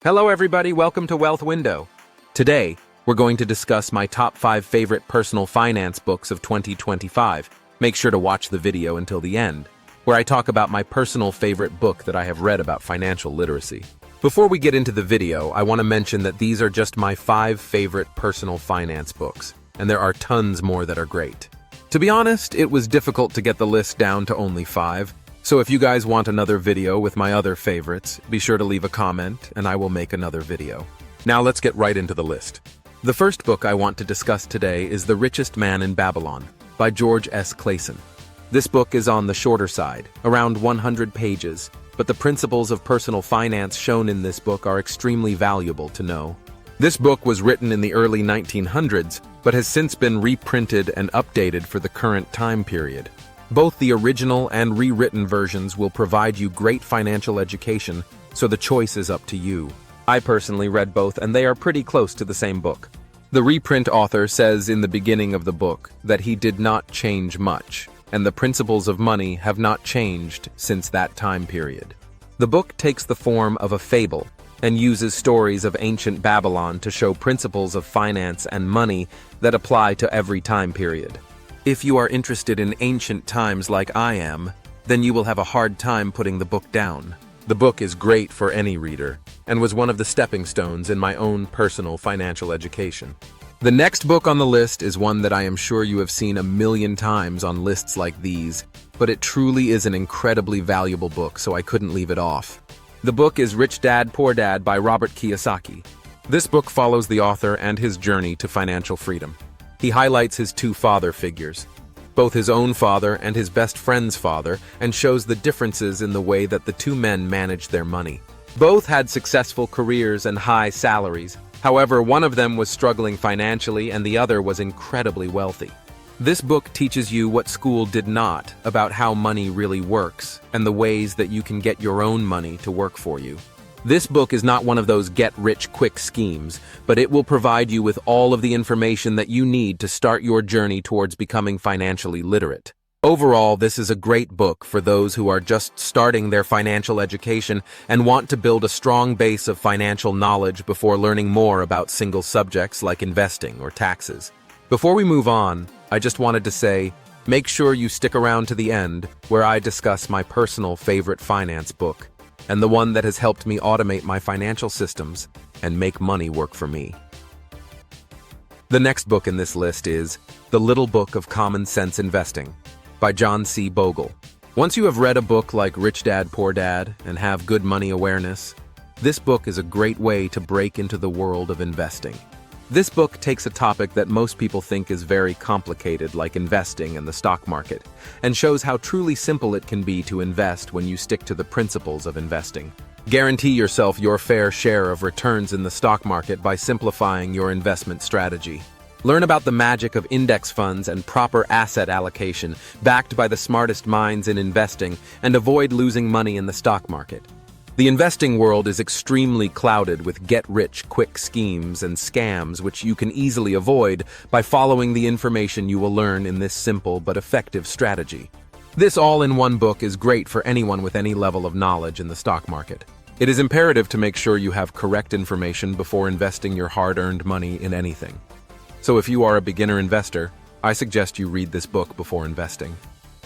Hello everybody, welcome to Wealth Window. Today, we're going to discuss my top 5 favorite personal finance books of 2025. Make sure to watch the video until the end, where I talk about my personal favorite book that I have read about financial literacy. Before we get into the video, I want to mention that these are just my 5 favorite personal finance books, and there are tons more that are great. To be honest, it was difficult to get the list down to only 5, so if you guys want another video with my other favorites, be sure to leave a comment and I will make another video. Now let's get right into the list. The first book I want to discuss today is The Richest Man in Babylon by George S. Clason. This book is on the shorter side, around 100 pages, but the principles of personal finance shown in this book are extremely valuable to know. This book was written in the early 1900s, but has since been reprinted and updated for the current time period. Both the original and rewritten versions will provide you great financial education, so the choice is up to you. I personally read both and they are pretty close to the same book. The reprint author says in the beginning of the book that he did not change much, and the principles of money have not changed since that time period. The book takes the form of a fable and uses stories of ancient Babylon to show principles of finance and money that apply to every time period. If you are interested in ancient times like I am, then you will have a hard time putting the book down. The book is great for any reader, and was one of the stepping stones in my own personal financial education. The next book on the list is one that I am sure you have seen a million times on lists like these, but it truly is an incredibly valuable book, so I couldn't leave it off. The book is Rich Dad, Poor Dad by Robert Kiyosaki. This book follows the author and his journey to financial freedom. He highlights his 2 father figures, both his own father and his best friend's father, and shows the differences in the way that the 2 men managed their money. Both had successful careers and high salaries. However, one of them was struggling financially and the other was incredibly wealthy. This book teaches you what school did not about how money really works and the ways that you can get your own money to work for you. This book is not one of those get-rich-quick schemes, but it will provide you with all of the information that you need to start your journey towards becoming financially literate. Overall, this is a great book for those who are just starting their financial education and want to build a strong base of financial knowledge before learning more about single subjects like investing or taxes. Before we move on, I just wanted to say, make sure you stick around to the end where I discuss my personal favorite finance book, and the one that has helped me automate my financial systems and make money work for me. The next book in this list is The Little Book of Common Sense Investing by John C. Bogle. Once you have read a book like Rich Dad, Poor Dad and have good money awareness, this book is a great way to break into the world of investing. This book takes a topic that most people think is very complicated, like investing and the stock market, and shows how truly simple it can be to invest when you stick to the principles of investing. Guarantee yourself your fair share of returns in the stock market by simplifying your investment strategy. Learn about the magic of index funds and proper asset allocation, backed by the smartest minds in investing, and avoid losing money in the stock market. The investing world is extremely clouded with get-rich-quick schemes and scams which you can easily avoid by following the information you will learn in this simple but effective strategy. This all-in-one book is great for anyone with any level of knowledge in the stock market. It is imperative to make sure you have correct information before investing your hard-earned money in anything. So if you are a beginner investor, I suggest you read this book before investing.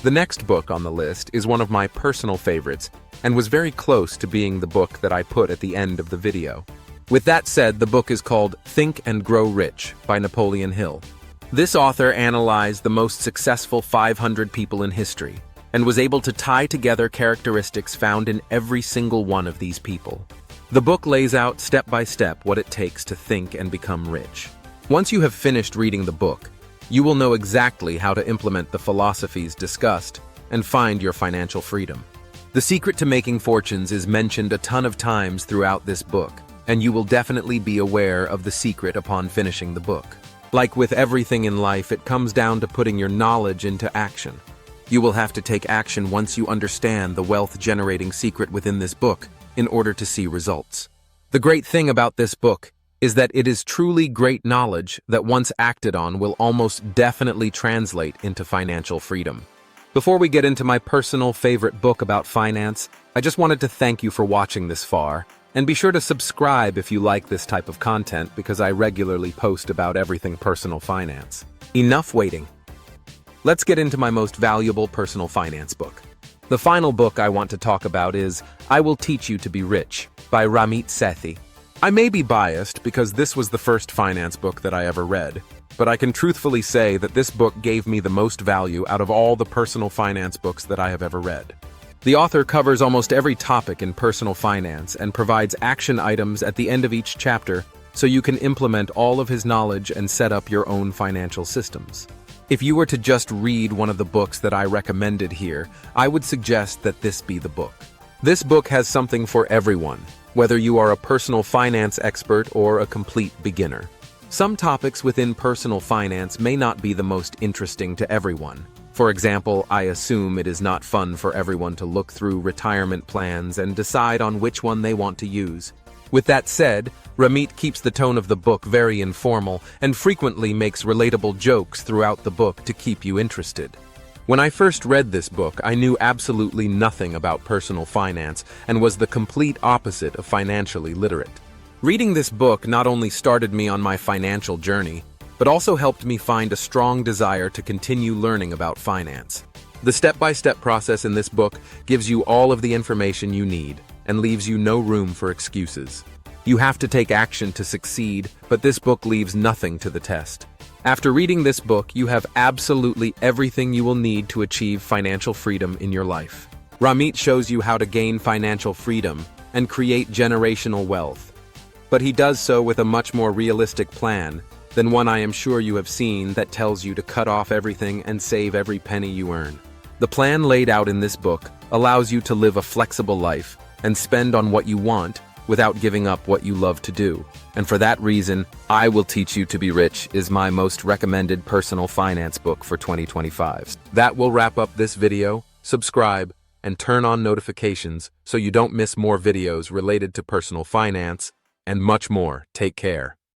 The next book on the list is one of my personal favorites and was very close to being the book that I put at the end of the video. With that said, the book is called Think and Grow Rich by Napoleon Hill. This author analyzed the most successful 500 people in history and was able to tie together characteristics found in every single one of these people. The book lays out step by step what it takes to think and become rich. Once you have finished reading the book, you will know exactly how to implement the philosophies discussed and find your financial freedom. The secret to making fortunes is mentioned a ton of times throughout this book, and you will definitely be aware of the secret upon finishing the book. Like with everything in life, it comes down to putting your knowledge into action. You will have to take action once you understand the wealth-generating secret within this book in order to see results. The great thing about this book is that it is truly great knowledge that once acted on will almost definitely translate into financial freedom. Before we get into my personal favorite book about finance, I just wanted to thank you for watching this far, And be sure to subscribe if you like this type of content because I regularly post about everything personal finance. Enough waiting. Let's get into my most valuable personal finance book. The final book I want to talk about is I Will Teach You to Be Rich by Robert Kiyosaki. I may be biased because this was the first finance book that I ever read, but I can truthfully say that this book gave me the most value out of all the personal finance books that I have ever read. The author covers almost every topic in personal finance and provides action items at the end of each chapter so you can implement all of his knowledge and set up your own financial systems. If you were to just read one of the books that I recommended here, I would suggest that this be the book. This book has something for everyone, whether you are a personal finance expert or a complete beginner. Some topics within personal finance may not be the most interesting to everyone. For example, I assume it is not fun for everyone to look through retirement plans and decide on which one they want to use. With that said, Ramit keeps the tone of the book very informal and frequently makes relatable jokes throughout the book to keep you interested. When I first read this book, I knew absolutely nothing about personal finance and was the complete opposite of financially literate. Reading this book not only started me on my financial journey, but also helped me find a strong desire to continue learning about finance. The step-by-step process in this book gives you all of the information you need and leaves you no room for excuses. You have to take action to succeed, but this book leaves nothing to the test. After reading this book, you have absolutely everything you will need to achieve financial freedom in your life. Ramit shows you how to gain financial freedom and create generational wealth. But he does so with a much more realistic plan than one I am sure you have seen that tells you to cut off everything and save every penny you earn. The plan laid out in this book allows you to live a flexible life and spend on what you want without giving up what you love to do. And for that reason, I Will Teach You to Be Rich is my most recommended personal finance book for 2025. That will wrap up this video. Subscribe and turn on notifications so you don't miss more videos related to personal finance and much more. Take care.